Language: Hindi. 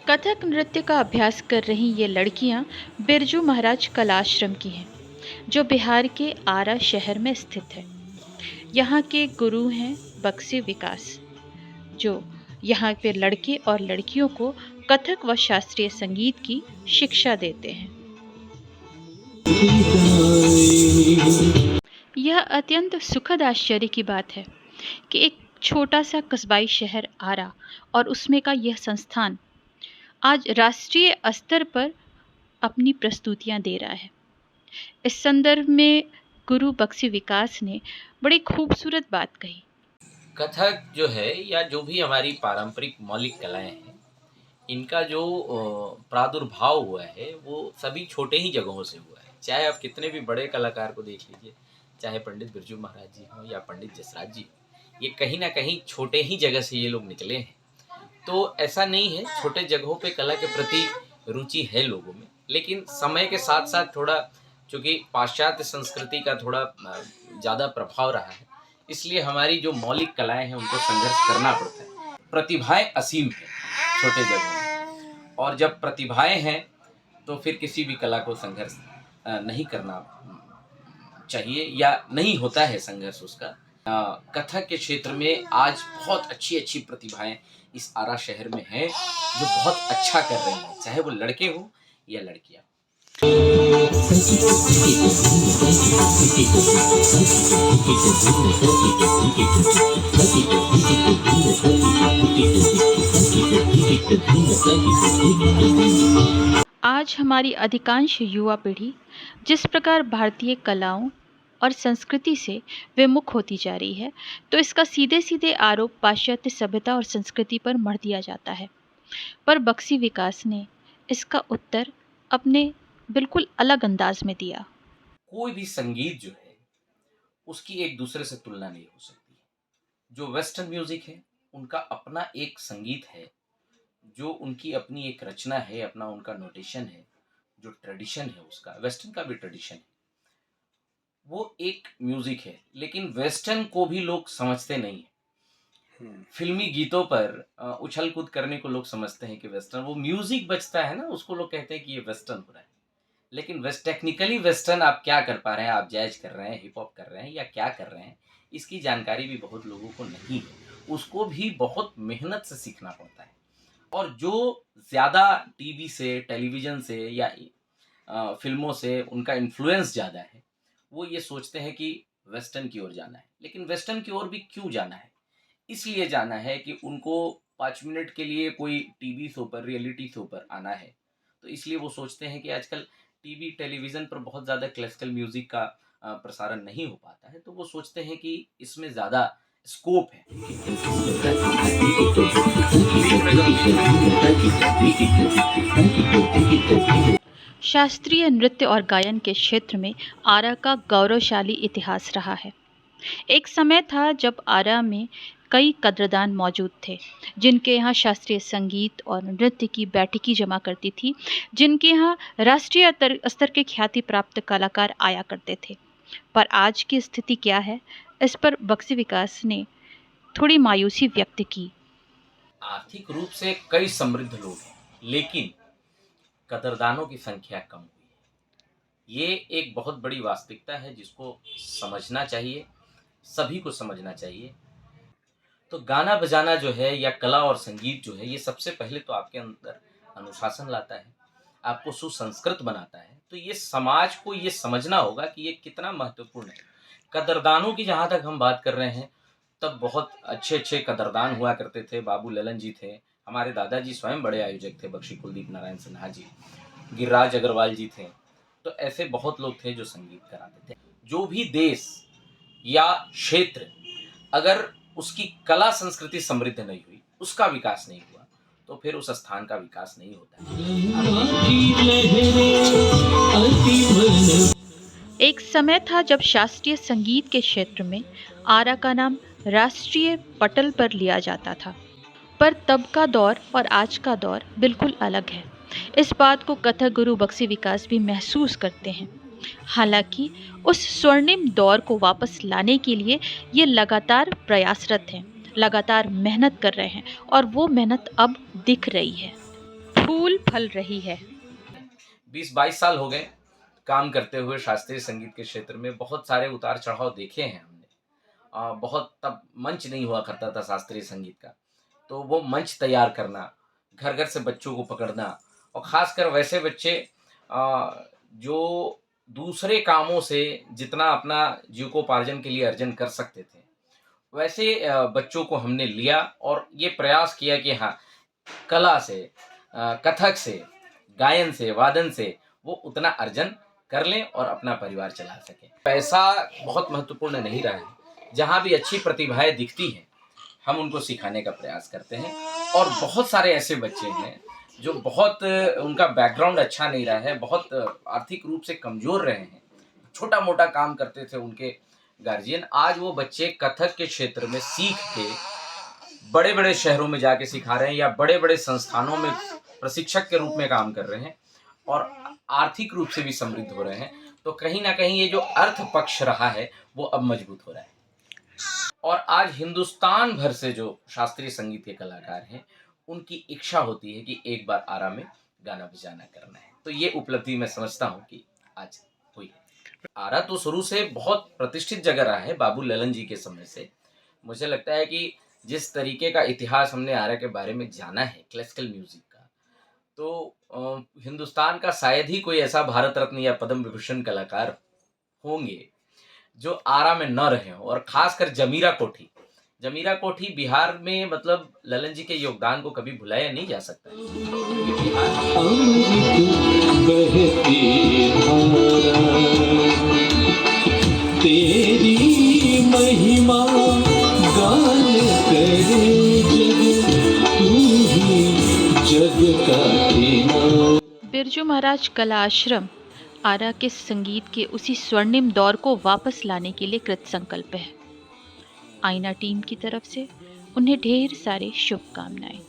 कथक नृत्य का अभ्यास कर रही ये लड़कियां बिरजू महाराज कलाश्रम की हैं, जो बिहार के आरा शहर में स्थित है। यहाँ के गुरु हैं बक्सी विकास, जो यहाँ पे लड़के और लड़कियों को कथक व शास्त्रीय संगीत की शिक्षा देते हैं। यह अत्यंत सुखद आश्चर्य की बात है कि एक छोटा सा कस्बाई शहर आरा और उसमें का यह संस्थान आज राष्ट्रीय स्तर पर अपनी प्रस्तुतियां दे रहा है। इस संदर्भ में गुरु बक्सी विकास ने बड़ी खूबसूरत बात कही। कथक जो है या जो भी हमारी पारंपरिक मौलिक कलाएं हैं, इनका जो प्रादुर्भाव हुआ है वो सभी छोटे ही जगहों से हुआ है। चाहे आप कितने भी बड़े कलाकार को देख लीजिए, चाहे पंडित बिरजू महाराज जी हों या पंडित जसराज जी, ये कहीं ना कहीं छोटे ही जगह से ये लोग निकले हैं। तो ऐसा नहीं है, छोटे जगहों पे कला के प्रति रुचि है लोगों में, लेकिन समय के साथ साथ थोड़ा चूँकि पाश्चात्य संस्कृति का थोड़ा ज़्यादा प्रभाव रहा है, इसलिए हमारी जो मौलिक कलाएं हैं उनको संघर्ष करना पड़ता है। प्रतिभाएं असीम है छोटे जगहों में, और जब प्रतिभाएं हैं तो फिर किसी भी कला को संघर्ष नहीं करना चाहिए या नहीं होता है संघर्ष उसका। कथक के क्षेत्र में आज बहुत अच्छी अच्छी प्रतिभाएं इस आरा शहर में हैं जो बहुत अच्छा कर रही हैं, चाहे वो लड़के हों या लड़कियां। आज हमारी अधिकांश युवा पीढ़ी जिस प्रकार भारतीय कलाओं और संस्कृति से विमुख होती जा रही है, तो इसका सीधे सीधे आरोप पाश्चात्य सभ्यता और संस्कृति पर मढ़ दिया जाता है। पर बक्सी विकास ने इसका उत्तर अपने बिल्कुल अलग अंदाज में दिया। कोई भी संगीत जो है उसकी एक दूसरे से तुलना नहीं हो सकती। जो वेस्टर्न म्यूजिक है उनका अपना एक संगीत है, जो उनकी अपनी एक रचना है, अपना उनका नोटेशन है, जो ट्रेडिशन है उसका, वेस्टर्न का भी ट्रेडिशन है, वो एक म्यूजिक है। लेकिन वेस्टर्न को भी लोग समझते नहीं है। फिल्मी गीतों पर उछल कूद करने को लोग समझते हैं कि वेस्टर्न, वो म्यूजिक बजता है ना, उसको लोग कहते हैं कि ये वेस्टर्न हो रहा है। लेकिन टेक्निकली वेस्टर्न आप क्या कर पा रहे हैं, आप जैज कर रहे हैं, हिप हॉप कर रहे हैं या क्या कर रहे हैं, इसकी जानकारी भी बहुत लोगों को नहीं है। उसको भी बहुत मेहनत से सीखना पड़ता है। और जो ज़्यादा टीवी से, टेलीविज़न से या फिल्मों से उनका इन्फ्लुएंस ज़्यादा है, वो ये सोचते हैं कि वेस्टर्न की ओर जाना है। लेकिन वेस्टर्न की ओर भी क्यों जाना है? इसलिए जाना है कि उनको 5 मिनट के लिए कोई टीवी शो पर, रियलिटी शो पर आना है। तो इसलिए वो सोचते हैं कि आजकल टीवी, टेलीविज़न पर बहुत ज़्यादा क्लासिकल म्यूज़िक का प्रसारण नहीं हो पाता है, तो वो सोचते हैं कि इसमें ज़्यादा स्कोप है। शास्त्रीय नृत्य और गायन के क्षेत्र में आरा का गौरवशाली इतिहास रहा है। एक समय था जब आरा में कई कद्रदान मौजूद थे, जिनके यहाँ शास्त्रीय संगीत और नृत्य की बैठकी जमा करती थी, जिनके यहाँ राष्ट्रीय स्तर के ख्याति प्राप्त कलाकार आया करते थे। पर आज की स्थिति क्या है, इस पर बक्सी विकास ने थोड़ी मायूसी व्यक्त की। आर्थिक रूप से कई समृद्ध लोग हैं, लेकिन कदरदानों की संख्या कम हुई है। ये एक बहुत बड़ी वास्तविकता है जिसको समझना चाहिए, सभी को समझना चाहिए। तो गाना बजाना जो है या कला और संगीत जो है, ये सबसे पहले तो आपके अंदर अनुशासन लाता है, आपको सुसंस्कृत बनाता है। तो ये समाज को ये समझना होगा कि ये कितना महत्वपूर्ण है। कदरदानों की जहाँ तक हम बात कर रहे हैं, तब बहुत अच्छे अच्छे कदरदान हुआ करते थे। बाबू ललन जी थे, हमारे दादाजी स्वयं बड़े आयोजक थे, बख्शी कुलदीप नारायण सिन्हा जी, गिरिराज अग्रवाल जी थे। तो ऐसे बहुत लोग थे जो संगीत कराते थे। जो भी देश या क्षेत्र अगर उसकी कला संस्कृति समृद्ध नहीं हुई, उसका विकास नहीं हुआ, तो फिर उस स्थान का विकास नहीं होता है। एक समय था जब शास्त्रीय संगीत के क्षेत्र में आरा का नाम राष्ट्रीय पटल पर लिया जाता था। पर तब का दौर और आज का दौर बिल्कुल अलग है। इस बात को कथक गुरु बक्सी विकास भी महसूस करते हैं। हालांकि उस स्वर्णिम दौर को वापस लाने के लिए ये लगातार प्रयासरत हैं, लगातार मेहनत कर रहे हैं और वो मेहनत अब दिख रही है, फूल फल रही है। 20-22 साल हो गए काम करते हुए शास्त्रीय संगीत के क्षेत्र में। बहुत सारे उतार चढ़ाव देखे हैं हमने। बहुत तब मंच नहीं हुआ करता था शास्त्रीय संगीत का, तो वो मंच तैयार करना, घर घर से बच्चों को पकड़ना, और ख़ासकर वैसे बच्चे जो दूसरे कामों से जितना अपना जीविकोपार्जन के लिए अर्जन कर सकते थे, वैसे बच्चों को हमने लिया और ये प्रयास किया कि हाँ, कला से, कथक से, गायन से, वादन से वो उतना अर्जन कर लें और अपना परिवार चला सकें। पैसा बहुत महत्वपूर्ण नहीं रहा है। जहाँ भी अच्छी प्रतिभाएं दिखती हैं, हम उनको सिखाने का प्रयास करते हैं। और बहुत सारे ऐसे बच्चे हैं जो बहुत उनका बैकग्राउंड अच्छा नहीं रहा है, बहुत आर्थिक रूप से कमज़ोर रहे हैं, छोटा-मोटा काम करते थे उनके गार्जियन। आज वो बच्चे कथक के क्षेत्र में सीख के बड़े-बड़े शहरों में जाके सिखा रहे हैं या बड़े-बड़े संस्थानों में प्रशिक्षक के रूप में काम कर रहे हैं और आर्थिक रूप से भी समृद्ध हो रहे हैं। तो कहीं न कहीं ये जो अर्थ पक्ष रहा है, वो अब मजबूत हो रहा है। और आज हिंदुस्तान भर से जो शास्त्रीय संगीत के कलाकार हैं, उनकी इच्छा होती है कि एक बार आरा में गाना बजाना करना है। तो ये उपलब्धि मैं समझता हूँ कि आज हुई है। आरा तो शुरू से बहुत प्रतिष्ठित जगह रहा है, बाबू ललन जी के समय से। मुझे लगता है कि जिस तरीके का इतिहास हमने आरा के बारे में जाना है क्लासिकल म्यूज़िक का, तो हिंदुस्तान का शायद ही कोई ऐसा भारत रत्न या पद्म विभूषण कलाकार होंगे जो आरा में न रहे हों। और ख़ासकर जमीरा कोठी। जमीरा कोठी बिहार में, मतलब ललन जी के योगदान को कभी भुलाया नहीं जा सकता है। क्योंकि बिहार तेरी महिमा गान करे जग, तू ही जग का बिरजू महाराज कला आश्रम आरा के संगीत के उसी स्वर्णिम दौर को वापस लाने के लिए कृत संकल्प है। आईना टीम की तरफ से उन्हें ढेर सारी शुभकामनाएं।